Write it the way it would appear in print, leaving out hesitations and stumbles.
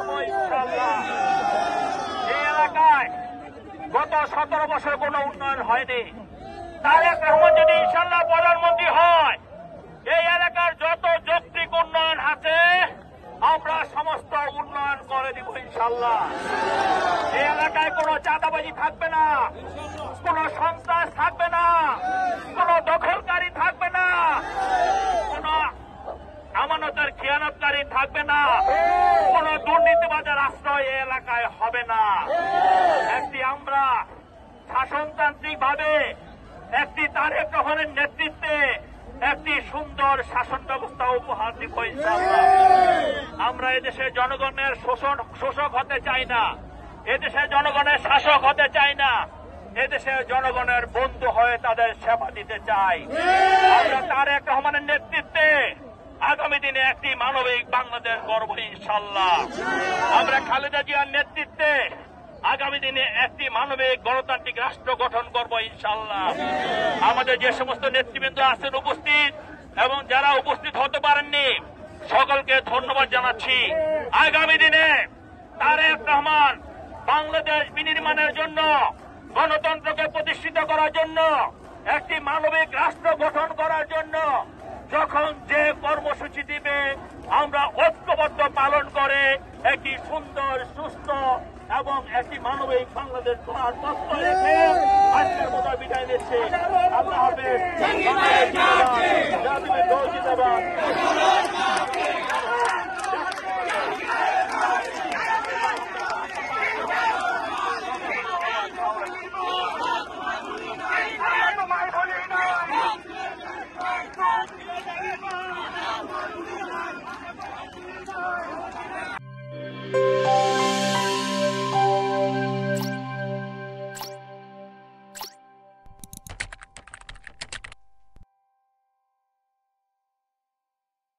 দেব ইনশাআল্লাহ। এই এলাকায় গত 17 বছর কোনো উন্নয়ন হয়নি। তারেক রহমান যদি ইনশাআল্লাহ প্রধানমন্ত্রী হয়, এই এলাকার যত যৌক্তিক উন্নয়ন আছে আমরা সমস্ত উন্নয়ন করে দিব ইনশাআল্লাহ। এই এলাকায় কোনো চাঁদাবাজি থাকবে না, কোনো সন্ত্রাস থাকবে না, কোনো দখলকারী থাকবে না, কোনো আমানতের খেয়ানতকারী থাকবে না, কোনো দুর্নীতিবাজের আশ্রয় এই এলাকায় হবে না। একটি আমরা শাসনতান্ত্রিক ভাবে একটি তারেক রহমানের নেতৃত্বে একটি সুন্দর শাসন ব্যবস্থা উপহার দিব ইনশাআল্লাহ। আমরা এদেশের জনগণের শোষক হতে চাই না, এদেশের জনগণের শাসক হতে চাই না, এদেশের জনগণের বন্ধু হয়ে তাদের সেবা দিতে চাই। আমরা তারেক রহমানের নেতৃত্বে আগামী দিনে একটি মানবিক বাংলাদেশ গড়ব ইনশাআল্লাহ। আমরা খালেদা জিয়ার নেতৃত্বে আগামী দিনে একটি মানবিক গণতান্ত্রিক রাষ্ট্র গঠন করব ইনশাআল্লাহ। আমাদের যে সমস্ত নেতৃবৃন্দ আছেন উপস্থিত এবং যারা উপস্থিত হতে পারেননি সকলকে ধন্যবাদ জানাচ্ছি। আগামী দিনে তারেক রহমান বাংলাদেশ বিনির্মাণের জন্য, গণতন্ত্রকে প্রতিষ্ঠিত করার জন্য, একটি মানবিক রাষ্ট্র গঠন করার জন্য যখন যে কর্মসূচি দিবে আমরা ঐক্যবদ্ধ পালন করে একটি সুন্দর, সুস্থ এবং একটি মানবিক বাংলাদেশ গড়ার তত্ত্ব রেখে আজকের মতো বিদায় নিচ্ছি। আল্লাহ হাফেজ।